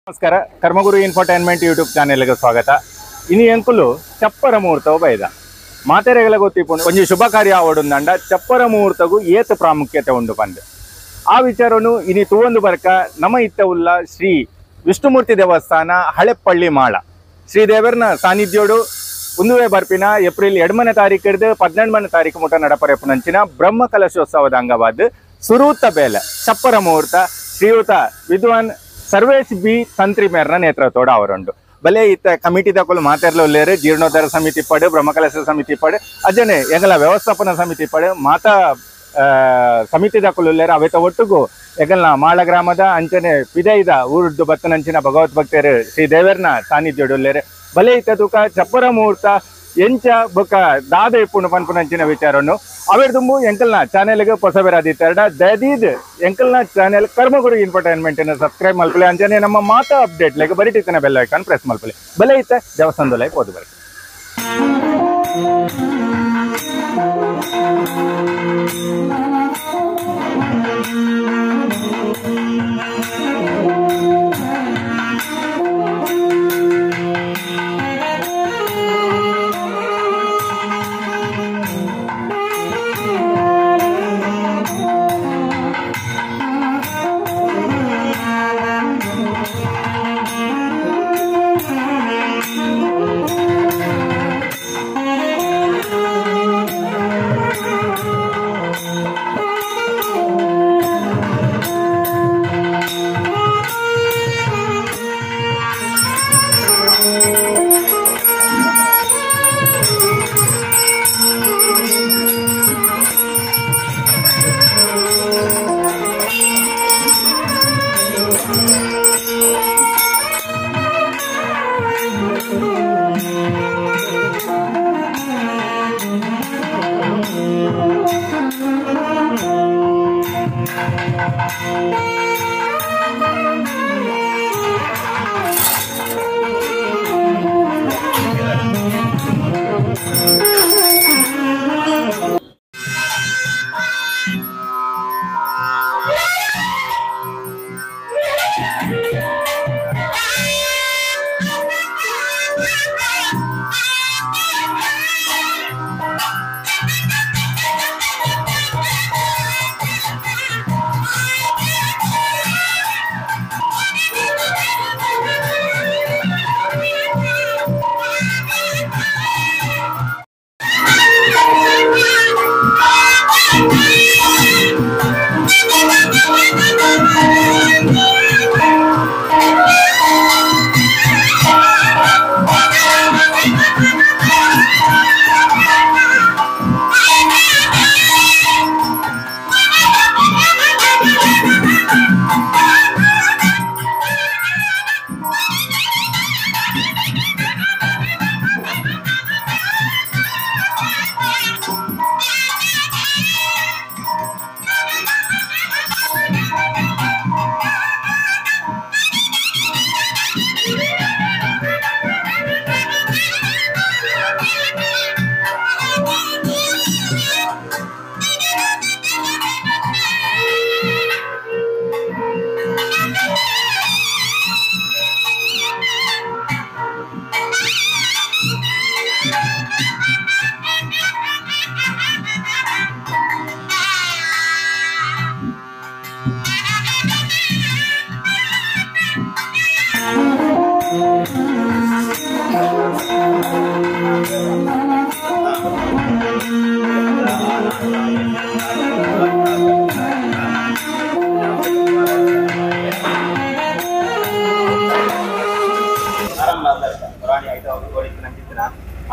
ನಮಸ್ಕಾರ ಕರ್ಮಗುರು infotainment YouTube ಚಾನೆಲ್ಗೆ ಸ್ವಾಗತ. ಇನಿ ಎಂಕುಲು ಚಪ್ಪರ ಮುಹೂರ್ತವು ಬೈದ ಮಾತೆರೆಗಳ ಗೊತ್ತಿಪ್ಪುಂಡು ಒಂಜಿ ಶುಭ ಕಾರ್ಯ ಆವಡುಂದಂಡ ಚಪ್ಪರ ಮುಹೂರ್ತಗೂ ಏತು ಪ್ರಾಮುಖ್ಯತೆ ಉಂಡು ಬಂದು ಆ ವಿಚಾರನು ಇನಿ ತೂವೊಂದು ಬರ್ಕ ನಮ್ಮ ಇತ್ತ ಉಲ್ಲ ಶ್ರೀ ವಿಷ್ಣುಮೂರ್ತಿ ದೇವಸ್ಥಾನ ಹಳೆಪಳ್ಳಿ ಮಾಳ ಶ್ರೀದೇವರನ ಸಾನ್ನಿಧ್ಯೋಡು ಒಂದುವೇ ಬರ್ಪಿನ ಏಪ್ರಿಲ್ 2ನೇ ತಾರೀಕು ಹಿಡಿದು 18ನೇ ತಾರೀಕು ಮುಟ ನಡಪರೆಪ್ಪುನಂಚಿನ ಬ್ರಹ್ಮ ಕಲಶೋತ್ಸವದ ಅಂಗವಾದ ಸುರೂತ ಬೇಲ ಚಪ್ಪರ ಮುಹೂರ್ತ ಶ್ರೀಯುತ ವಿದ್ವಾನ್ ಸರ್ವೇಶ್ ಬಿ ತಂತ್ರಿ ಮೇರ್ನ ನೇತೃತ್ವದ ಅವರುಂಡು ಬಲೆ ಇತ್ತ ಕಮಿಟಿ ತಗೊಳ್ಳು ಮಾತಾಡಲು ಜೀರ್ಣೋದ್ಧಾರ ಸಮಿತಿ ಪಡೆ ಬ್ರಹ್ಮಕಲಶ ಸಮಿತಿ ಪಡೆ ಅಜನೆ ಎಂಗಲ ವ್ಯವಸ್ಥಾಪನಾ ಸಮಿತಿ ಪಡೆ ಮಾತಾ ಸಮಿತಿ ತಗೊಳ್ಳು ಅವೆತ ಒಟ್ಟಿಗೂ ಎಗಲ್ನ ಮಾಳ ಗ್ರಾಮದ ಅಂಚನೆ ಪಿದೈದ ಊರ್ದು ಬತ್ತನಂಚಿನ ಭಗವತ್ ಭಕ್ತರು ಶ್ರೀ ದೇವರನ ಸಾನ್ನಿಧ್ಯೋಡುಲ್ಲೇರೆ ಬಲೆ ಇತ್ತ ತೂಕ ಚಪ್ಪರ ಮುಹೂರ್ತ ಎಂಚ ಬೊಕ್ಕ ದಾದ ಇಪ್ಪುಂಡು ಪನ್ಪುನಂಚಿನ ವಿಚಾರನು ಅವೇರ್ ತುಂಬು ಎಂಕಲ್ನ ಚಾನೆಲ್ಗೆ ಹೊಸಬೇರಾದಿತ್ತಾರ ದಯದೀದ್ ಎಂಕಲ್ನ ಚಾನೆಲ್ ಕರ್ಮಗುರು ಇನ್ಫೋಟೈನ್ಮೆಂಟ್ ಸಬ್ಸ್ಕ್ರೈಬ್ ಮಲ್ಪಲೆ ಅಂಚನೆ ನಮ್ಮ ಮಾತಾ ಅಪ್ಡೇಟ್ ಲೆಗ್ ಬರಿಟಿತ್ತನ ಬೆಲ್ ಐಕಾನ್ ಪ್ರೆಸ್ ಮಲ್ಪಲೆ ಬಲೆ ಇತ್ತ ದೇವಸ್ಥಾನದ ಲೈಫ್ ಓದು ಬರೀ.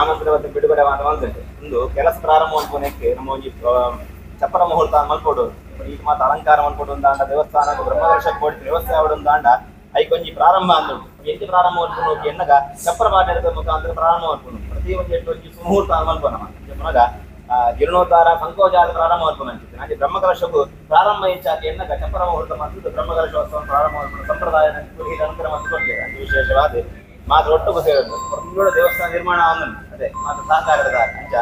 ಆಮಂತ್ರಣವನ್ನು ಬಿಡುಗಡೆ ಮಾಡುವಂತೆ ಇಂದು ಕೆಲಸ ಪ್ರಾರಂಭ ಅನ್ಕೊನೆಕ್ಕೆ ನಮ್ಮ ಒಂದು ಚಪ್ಪರ ಮುಹೂರ್ತ ಮಲ್ಕೊಡು ಈಗ ಮಾತು ಅಲಂಕಾರ ಮಲ್ಕೊಡು ಅಂದ ದೇವಸ್ಥಾನ ಬ್ರಹ್ಮದರ್ಶ ಕೋಟಿ ವ್ಯವಸ್ಥೆ ಅವಡೊಂದಾಂಡ ಐಕೊಂಜಿ ಪ್ರಾರಂಭ ಅಂದು ಎಂಟಿ ಪ್ರಾರಂಭ ಅನ್ಕೊಂಡು ಹೋಗಿ ಎನ್ನಗ ಚಪ್ಪರ ಮಾತಾಡಿದ ಮುಖಾಂತರ ಪ್ರಾರಂಭ ಅನ್ಕೊಂಡು ಪ್ರತಿ ಒಂದು ಎಂಟು ಸುಮುಹೂರ್ತ ಮಲ್ಕೋಣ ಮನಗ ಜೀರ್ಣೋದ್ಧಾರ ಸಂಕೋಚಾದ ಪ್ರಾರಂಭ ಅನ್ಕೊಂಡು ಅಂತಿದ್ದೆ ನನಗೆ ಬ್ರಹ್ಮಕಲಶಕ್ಕೂ ಪ್ರಾರಂಭ ಹೆಚ್ಚಾಗಿ ಎನ್ನಗ ಚಪ್ಪರ ಮುಹೂರ್ತ ಮತ್ತು ಬ್ರಹ್ಮಕಲಶೋತ್ಸವ ಪ್ರಾರಂಭ ಅನ್ಕೊಂಡು ಸಂಪ್ರದಾಯ ಅನುಗ್ರಹ ಅಂದ್ಕೊಂಡಿದೆ ಅದು ವಿಶೇಷವಾದ ಮಾತ್ರ ಒಟ್ಟು ಸೇರೋದು ಪ್ರತಿಯೊಂದು ದೇವಸ್ಥಾನ ನಿರ್ಮಾಣ ಅದೇ ಮಾತ್ರ ಸಹಕಾರದ ಅಂಚ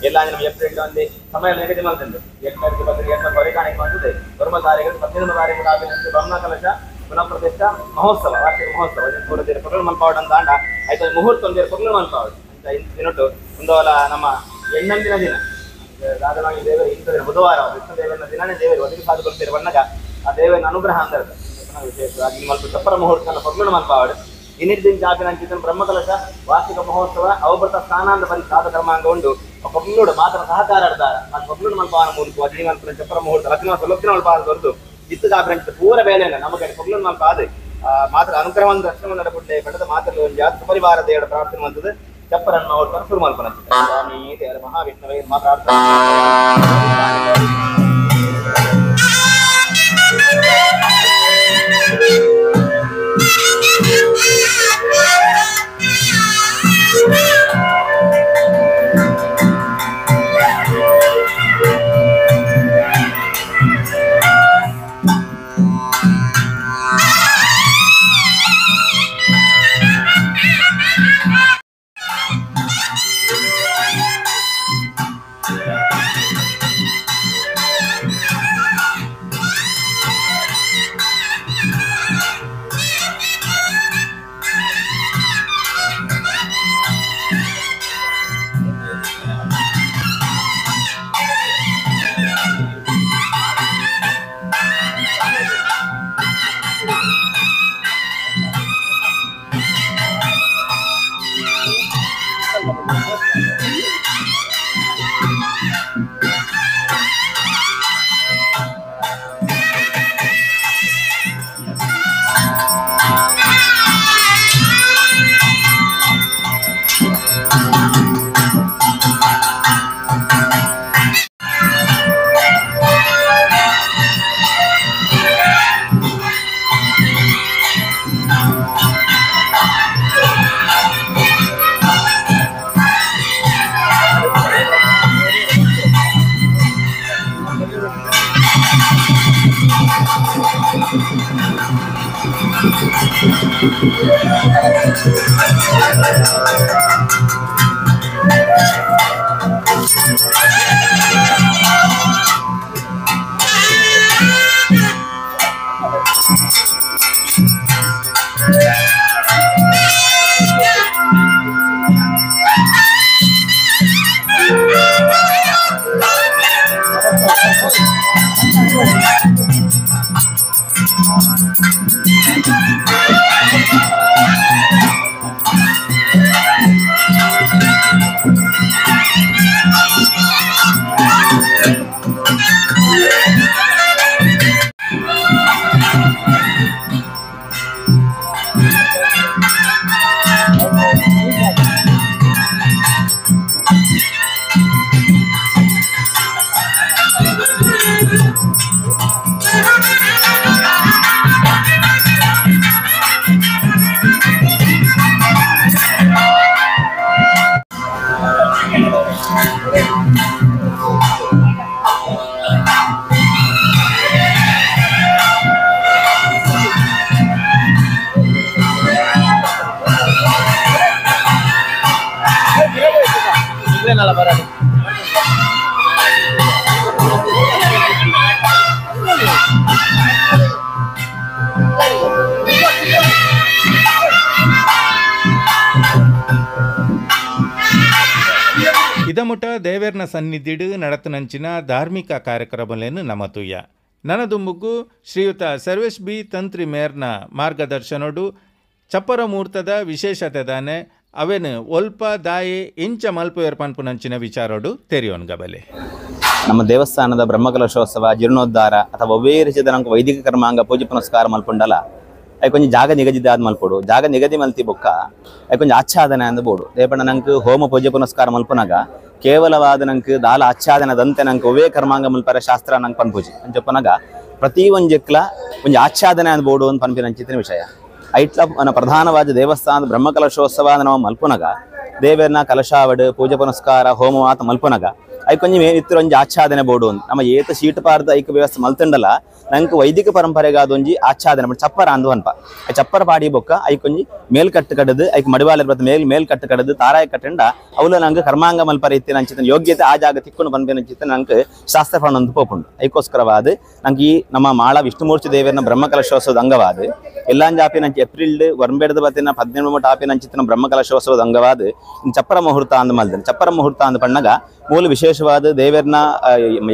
ಎಲ್ಲ ನಮ್ಮ ಏಪ್ರಿಲ್ ಒಂದು ಸಮಯ ನಿಗದಿ ಮಾಡ್ತಿದ್ದು 8 ತಾರೀಕು 8 ಪರಿಕಾಣಿಕೆ ಮಾಡ್ತಿದೆ 1 ತಾರೀಕು 11 ತಾರೀಕು ಬ್ರಹ್ಮ ಕಲಶ ಪುನಃ ಪ್ರತಿಷ್ಠಾ ಮಹೋತ್ಸವ ವಾರ್ಷಿಕ ಮಹೋತ್ಸವ ಪೂರ ದೇರ ಪೊರ್ಲು ಮಲ್ಪಾವಡು ಅಂತ ಆಂಡ ಆಯ್ತು ಮುಹೂರ್ತ ಒಂದೇರು ಪೊರ್ಲು ಮಲ್ಪಾವಡು ಅಂತ ಇಂದು ದಿನಟ್ಟು ಒಂದು ನಮ್ಮ ಎಣ್ಣಂದಿನ ದಿನ ರಾಜನಾಗಿ ದೇವರು ಇಂಥ ದಿನ ಬುಧವಾರ ವಿಷ್ಣು ದೇವರ ದಿನನೇ ದೇವರು ಒದಗಿ ಸಾಧು ಬರ್ತೀರಿ ಬಣ್ಣಗ ಆ ದೇವರ ಅನುಗ್ರಹ ಅಂತ ವಿಶೇಷವಾಗಿ ಮಲ್ಪ ಚಪ್ಪರ ಮುಹೂರ್ತ ಪೊರ್ಲು ಮಲ್ಪಾವಡು ಇನ್ನಿಟ್ಟು ದಿನ ಜಾಪಿನ ಅಂಚಿದ್ದನ್ನು ಬ್ರಹ್ಮಕಲಶ ವಾರ್ಷಿಕ ಮಹೋತ್ಸವ ಅವಭೃತ ಸ್ನಾನ ಅಂತ ಬಂದು ಸಾಧ ಕರ್ಮಾಂಗ ಉಂಡು ಪೊಗ್ಲುಡು ಮಾತ್ರ ಸಹಕಾರ ಆಡ್ತಾರ ಆ ಪೊಗ್ಲುಡು ಮಲ್ಪಾವನ ಮೂಲಕ ಅಗ್ನಿ ಮಲ್ಪನ ಚಪ್ಪರ ಮುಹೂರ್ತ ಲಗ್ನ ಲಗ್ನ ಮಲ್ಪಾದ ಹೊರತು ಇತ್ತು ಕಾಪಿನ ಪೂರ ಬೇಲೆ ನಮಗೆ ಪೊಗ್ಲುಡು ಮಲ್ಪಾದ ಮಾತ್ರ ಅನುಗ್ರಹವನ್ನು ದರ್ಶನ ನಡಪುಟ್ಟೆ ಪಡೆದ ಮಾತ್ರ ಒಂದು ಜಾಸ್ತಿ ಪರಿವಾರ ದೇವರ ಪ್ರಾರ್ಥನೆ ಬಂದದ್ದು ಚಪ್ಪರನ್ನು ನೋಡ್ಕೊಂಡು ಶುರು ಮಲ್ಪನ ದೇವರ ಮಹಾವಿಷ್ಣುವೇ ಮಾತಾಡ್ತಾರೆ. ಇದಮುಟ ದೇವೇರ್ನ ಸನ್ನಿಧಿಡು ನಡತನಂಚಿನ ಧಾರ್ಮಿಕ ಕಾರ್ಯಕ್ರಮಗಳನ್ನು ನಮತುಯ್ಯ ನನದುಂಬುಗು ಶ್ರೀಯುತ ಸರ್ವೇಶ್ ಬಿ ತಂತ್ರಿ ಮೇರ್ನ ಮಾರ್ಗದರ್ಶನೋಡು ಚಪ್ಪರ ಮುಹೂರ್ತದ ವಿಶೇಷತೆದಾನೆ ಅವೇನು ಒಲ್ಪ ದಾಯೆ ಇಂಚ ಮಲ್ಪು ಏರ್ಪನ್ಪುನಂಚಿನ ವಿಚಾರೋಡು ತೆರೆಯೋನ್ಗಬಲೆ. ನಮ್ಮ ದೇವಸ್ಥಾನದ ಬ್ರಹ್ಮಕಲಶೋತ್ಸವ ಜೀರ್ಣೋದ್ಧಾರ ಅಥವಾ ಒವ್ವೇರಿಸಿದ ನಂಗೆ ವೈದಿಕ ಕರ್ಮಾಂಗ ಪೂಜೆ ಪುನಸ್ಕಾರ ಮಲ್ಪುಂಡಲ್ಲ ಅవి కొంచెం ಜಾಗ ನಿಗದಿದಾದ ಮಲ್ಪೋಡು ಜಾಗ ನಿಗದಿ ಮಲ್ತಿ ಬೊಕ್ಕ ಅవి కొంచెం ಆಚ್ಛಾದನೆ ಅಂದ ಬೋಡು ದೇಪಣ್ಣ ನಂಗೆ ಹೋಮ ಪೂಜೆ ಪುನಸ್ಕಾರ ಮಲ್ಪನಾಗ ಕೇವಲವಾದ ನಂಗೆ ದಾಲ ಆಚ್ಛಾದನದಂತೆ ನಂಗೆ ಒವೇ ಕರ್ಮಾಂಗ ಮಲ್ಪರ ಶಾಸ್ತ್ರ ನಂಗೆ ಪನ್ಪೂಜಿ ಅಂತ చెప్పనಗ ಪ್ರತಿ ಒಂಜೆಕ್ಲ ಒಂದು ಆಚ್ಛಾದನೆ ಅಂದ ಬೋಡು ಅಂತ ಪನ್ಪಿನಂಚಿತ್ತಿನ ವಿಷಯ ಐಟ್ಲ మన ಪ್ರಧಾನವಾದ ದೇವಸ್ಥಾನದ ಬ್ರಹ್ಮಕಲಶೋತ್ಸವ ನಾವು ಮಲ್ಪನಾಗ ದೇವೇರ್ನ ಕಲಶಾವಡು ಪೂಜೆ ಪುನಸ್ಕಾರ ಹೋಮ ಆತ ಮಲ್ಪನಾಗ ಐಕೊಂಜಿ ಮೇನ್ ಇತ್ತರ ಒಂಜಿ ಆಚ್ಛಾದನೆ ಬೋಡು ಒಂದು ನಮ್ಮ ಏತ ಶೀಟ್ ಪಾರ್ದ ಐಕ ವ್ಯವಸ್ಥೆ ಮಲ್ತಂಡಲ್ಲ ನಂಗೆ ವೈದಿಕ ಪರಂಪರೆಗಾದ ಒಂಜಿ ಆಚ್ಛಾದನೆ ಚಪ್ಪರ ಅಂದು ಅನ್ಪ ಚಪ್ಪರ ಪಾಡಿ ಬೊಕ್ಕ ಐಕೊಂಜಿ ಮೇಲ್ಕಟ್ಟು ಕಡದು ಐಕ್ ಮಡಿವಾಲ ಬತ್ತ ಮೇಲ್ಕಟ್ಟು ಕಡದು ತಾರಾಯ ಕಟ್ಟಂಡ ಅವಲ ನಂಗೆ ಕರ್ಮಾಂಗ ಮಲ್ಪರ ಇತ್ತಿನ ಅಂಚಿತ ಯೋಗ್ಯತೆ ಆ ಜಾಗ ತಿಕ್ಕೊಂಡು ಬಂದ್ಬೇನ ಅಂಚಿತ ನಂಗೆ ಶಾಸ್ತ್ರ ಫಂಡ್ ಪೋಪುಂಡು ಐಕೋಸ್ಕರವಾದ ನಂಗೆ ಈ ನಮ್ಮ ಮಾಳ ವಿಷ್ಣುಮೂರ್ತಿ ದೇವರನ್ನ ಬ್ರಹ್ಮಕಲಶೋತ್ಸವದ ಅಂಗವಾದ ಎಲ್ಲಾಂಜಾಪಿನ ಎಪ್ರಿಲ್ ವರ್ಂಬೇಡದ ಬತ್ತಿನ 17 ಆಪಿನ ಅಂಚಿತನ ಬ್ರಹ್ಮಕಲಶೋತ್ಸವದ ಅಂಗವಾದ ಚಪ್ಪರ ಮುಹೂರ್ತ ಅಂದು ಮಲ್ದನೆ ಚಪ್ಪರ ಮುಹೂರ್ತ ಅಂದು ಪಣ್ಣಗ ಮೂಲ ವಿಶೇಷವಾದ ದೇವರನ್ನ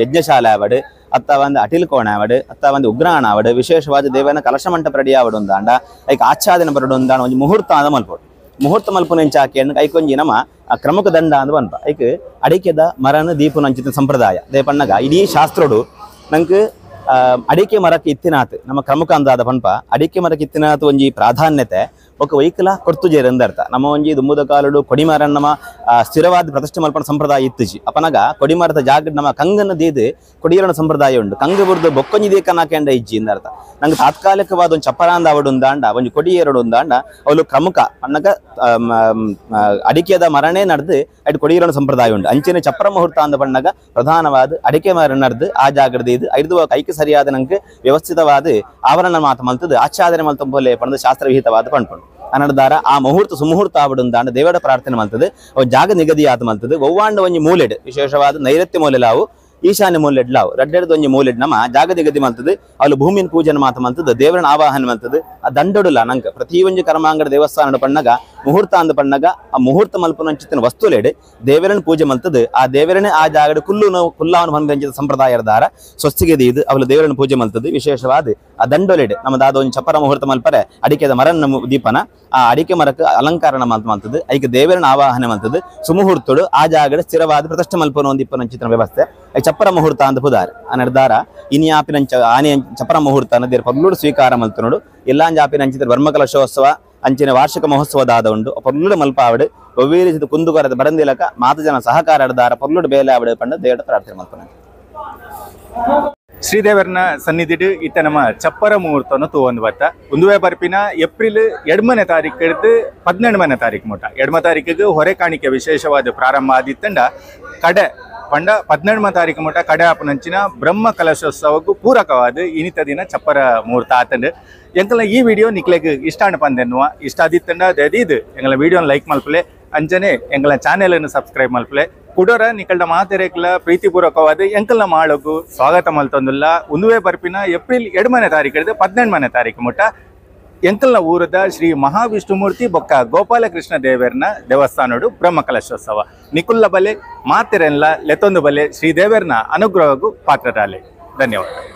ಯಜ್ಞಶಾಲೆ ಆವಡು ಅತ್ತ ಒಂದು ಅಟಿಲ್ ಕೋಣ ಆವಡು ಅತ್ತ ಒಂದು ಉಗ್ರಾಣ ಆವಡು ವಿಶೇಷವಾದ ದೇವರನ್ನ ಕಲಶ ಮಂಟಪ ರೆಡಿ ಆವಡು ಅಂದಾಂಡ ಐಕ್ ಆಚ್ಛಾದನೆ ಬರಡು ಅಂದಾಣ ಒಂದು ಮುಹೂರ್ತ ಅಂದ ಮಲ್ಪೋಡು ಮುಹೂರ್ತ ಮಲ್ಪುನೆಂಚ ಹಾಕಿ ಅಣ್ಣ ಐಕೊಂಜಿ ನಮ್ಮ ಕ್ರಮಕ ದಂಡ ಅಂದ್ ಬಂತ ಐಕ್ ಅಡಿಕೆದ ಮರನ ದೀಪನ ಅಂಚಿತ ಸಂಪ್ರದಾಯ ದೇ ಪಣ್ಣಗ ಇಡೀ ಶಾಸ್ತ್ರಡು ನಂಗೆ ಅಡಿಕೆ ಮರಕ್ಕೆ ಇತ್ತಿನಾತ್ ನಮ್ಮ ಕ್ರಮಕ ಅಂದಾದ ಪನ್ಪ ಅಡಿಕೆ ಮರಕ್ಕೆ ಇತ್ತಿನಾತ್ ಒಂಜಿ ಪ್ರಾಧಾನ್ಯತೆ ಒಕ್ಕ ವೈಕಲ ಕೊರ್ತುಜೇರು ಅಂದರ್ಥ ನಮ್ಮ ಒಂಜಿ ದುಂಬುದ ಕಾಲಡು ಕೊಡಿಮರ ನಮ್ಮ ಸ್ಥಿರವಾದ ಪ್ರತಿಷ್ಠೆ ಮಲ್ಪನ ಸಂಪ್ರದಾಯ ಇತ್ತುಜಿ ಅಪನಗ ಕೊಡಿಮರದ ಜಾಗ ನಮ್ಮ ಕಂಗನ ದೀದು ಕೊಡಿಯರನ ಸಂಪ್ರದಾಯ ಉಂಡು ಕಂಗ ಬುರ್ದು ಬೊಕ್ಕೊಂಜಿ ದೇಕನ ಹಾಕೊಂಡ ಇಜ್ಜಿ ಅಂದರ್ಥ ನಂಗೆ ತಾತ್ಕಾಲಿಕವಾದ ಒಂದು ಚಪ್ಪರಾಂದ ಅವಡು ಉಂದಾಂಡ ಒಂಜಿ ಕೊಡಿಯೇರಡು ಉಂದಾಂಡ ಅವಳು ಕ್ರಮಕ ಅನ್ನಗ ಅಡಿಕೆದ ಮರಣೆ ನಡೆದು ಅಡ್ ಕೊಡಿಯರನ ಸಂಪ್ರದಾಯ ಉಂಡು ಅಂಚಿನ ಚಪ್ಪರ ಮುಹೂರ್ತ ಅಂದ ಬಣ್ಣಗ ಪ್ರಧಾನವಾದ ಅಡಿಕೆ ಮರ ನಡೆದು ಆ ಜಾಗದ ಇದು ಐದು ಕೈಕ ಸರಿಯಾದ ನಂಗೆ ವ್ಯವಸ್ಥಿತವಾದ ಆವರಣ ಮಾತು ಮಲ್ತದ್ದು ಆಚ್ಛಾದನೆ ಮಲ್ತಂಬೋಲೆ ಪಣದ ಶಾಸ್ತ್ರವಿಹಿತವಾದ ಪಣ್ಪುಂಡು ಅನ್ನದಾರ ಆ ಮುಹೂರ್ತ ಸುಮುಹೂರ್ತ ಆವಡುಂದಾಂಡ ದೇವರ ಪ್ರಾರ್ಥನೆ ಮಲ್ತದ್ದು ಜಾಗ ನಿಗದಿ ಆತ ಮಲ್ತದ್ದು ಒವ್ವಾಂಡ ಒಂಜಿ ಮೂಲೆಡ್ ವಿಶೇಷವಾದ ನೈಋತ್ಯ ಮೂಲೆಲಾವು ಈಶಾನ್ಯ ಮೂಲೆಡ್ ಲಾವು ರಡ್ಡೆಡ್ದು ಒಂಜಿ ಮೂಲೆಡ್ ನಮ್ಮ ಜಾಗ ನಿಗದಿ ಮಲ್ತದ್ದು ಅಲ್ಲಿ ಭೂಮಿನ ಪೂಜನೆ ಮಾತು ಮಲ್ತದ್ದು ದೇವರನ ಆವಾಹನ ಮಲ್ತದ್ದು ಆ ದಂಡಡುಲ್ಲ ನಂಗೆ ಪ್ರತಿ ಒಂಜಿ ಕರ್ಮಾಂಗಡ ದೇವಸ್ಥಾನ ಪಣ್ಣಗ ಮುಹೂರ್ತ ಅಂದ ಪಣ್ಣಗ ಆ ಮುಹೂರ್ತ ಮಲ್ಪನಂಚಿತ್ತಿನ ವಸ್ತುಲೇಡ್ ದೇವರನ ಪೂಜೆ ಮಲ್ತದ್ದು ಆ ದೇವರನೇ ಆ ಜಾಗದ ಕುಲ್ಲಾವನ್ನು ಹೊಂದಿದ ಸಂಪ್ರದಾಯದ ದಾರ ಸ್ವಸ್ತಿಗೆ ಇದು ಅವಳು ದೇವರನ ಪೂಜೆ ಮಲ್ತದ್ದು ವಿಶೇಷವಾದ ಆ ದಂಡೊಲೆಡ್ ನಮ್ಮದಾದ ಒಂದು ಚಪ್ಪರ ಮುಹೂರ್ತ ಮಲ್ಪರೆ ಅಡಿಕೆದ ಮರನ ದೀಪನ ಆ ಅಡಿಕೆ ಮರಕ್ಕೆ ಅಲಂಕಾರಣ ಮಲ್ತದ್ದು ಐಕ ದೇವರನ ಆವಾಹನೆ ಮಲ್ತದ್ದು ಸುಮುಹೂರ್ತಡು ಆ ಜಾಗದ ಸ್ಥಿರವಾದ ಪ್ರತಿಷ್ಠೆ ಮಲ್ಪನ ಒಂದು ಇಪ್ಪನಂಚಿತ್ತಿನ ವ್ಯವಸ್ಥೆ ಚಪ್ಪರ ಮುಹೂರ್ತ ಅಂತ ಪುದಾರ ಆ ನಿರ್ಧಾರ ಇನಿ ಆಪಿನ ಆನೆ ಚಪ್ಪರ ಮುಹೂರ್ತ ಅನ್ನೋದ್ರ ಪರ್ಲೂಡು ಸ್ವೀಕಾರ ಮಲ್ತನೋಡು ಎಲ್ಲಾಂಜ ಆಪಿನ ಅಂಚಿತ ಬ್ರಹ್ಮಕಲಶೋತ್ಸವ ಅಂಚಿನ ವಾರ್ಷಿಕ ಮಹೋತ್ಸವದಾದ ಉಂಡು ಪರ್ಲೂಡು ಮಲ್ಪ ಆವಡು ಒವ್ವೇರಿಸಿದ ಕುಂದುಕೊರದ ಬರಂದಿಲಕ ಮಾತು ಜನ ಸಹಕಾರ ಅಡ್ದಾರ ಪರ್ಲೂಡು ಬೇಲೆ ಆವಡು ಪಂಡ ದೇವರ ಪ್ರಾರ್ಥನೆ ಮಲ್ಪನ ಶ್ರೀದೇವರನ ಸನ್ನಿಧಿಡು ಇತ್ತ ನಮ್ಮ ಚಪ್ಪರ ಮುಹೂರ್ತವನ್ನು ತೂವೊಂದು ಬತ್ತ ಒಂದುವೆ ಬರ್ಪಿನ ಏಪ್ರಿಲ್ 2ನೇ ತಾರೀಕು ಹಿಡಿದು 17ನೇ ತಾರೀಕು ಮುಟ 2ನೇ ತಾರೀಕಿಗೆ ಹೊರೆ ಕಾಣಿಕೆ ವಿಶೇಷವಾದ ಪ್ರಾರಂಭ ಆದಿತ್ತಂಡ ಕಡೆ ಪಂಡ 17ನೇ ತಾರೀಕು ಮುಟ ಕಡೆ ಆಪನಂಚಿನ ಬ್ರಹ್ಮ ಕಲಶೋತ್ಸವಕ್ಕೂ ಪೂರಕವಾದ ಇನಿತ ದಿನ ಚಪ್ಪರ ಮುಹೂರ್ತ ಆತಂಡು ಎಂಕಲ ಈ ವಿಡಿಯೋ ನಿಕ್ಲೆಗ್ ಇಷ್ಟ ಅನ್ಪಂದೆನ್ನುವ ಇಷ್ಟ ಆದಿತ್ತಂಡ ಇದು ಎಂಗಲ ವಿಡಿಯೋನ ಲೈಕ್ ಮಲ್ಪಲೆ ಅಂಚನೆ ಎಂಗಲ ಚಾನೆಲನ್ನು ಸಬ್ಸ್ಕ್ರೈಬ್ ಮಲ್ಪಲೆ ಕುಡೋರ ನಿಕಲ್ಡ ಮಾತೆರೆಕ್ಲ ಪ್ರೀತಿಪೂರ್ವಕವಾದ ಎಂಕಲ್ನ ಮಾಳಗು ಸ್ವಾಗತ ಮಲ್ತೊಂದುಲ್ಲ ಒಂದುವೆ ಬರ್ಪಿನ ಏಪ್ರಿಲ್ 2ನೇ ತಾರೀಕು ಹಿಡಿದು 17ನೇ ತಾರೀಕು ಮುಟ ಎಂಕಲ್ನ ಊರದ ಶ್ರೀ ಮಹಾವಿಷ್ಣುಮೂರ್ತಿ ಬೊಕ್ಕ ಗೋಪಾಲಕೃಷ್ಣ ದೇವರನ ದೇವಸ್ಥಾನಡು ಬ್ರಹ್ಮಕಲಶೋತ್ಸವ ನಿಕುಲ್ಲ ಬಲೆ ಮಾತೆರೆನ್ಲ ಲೆತ್ತೊಂದು ಬಲೆ ಶ್ರೀ ದೇವರನ ಅನುಗ್ರಹಗೂ ಪಾತ್ರರಾಲೆ ಧನ್ಯವಾದ.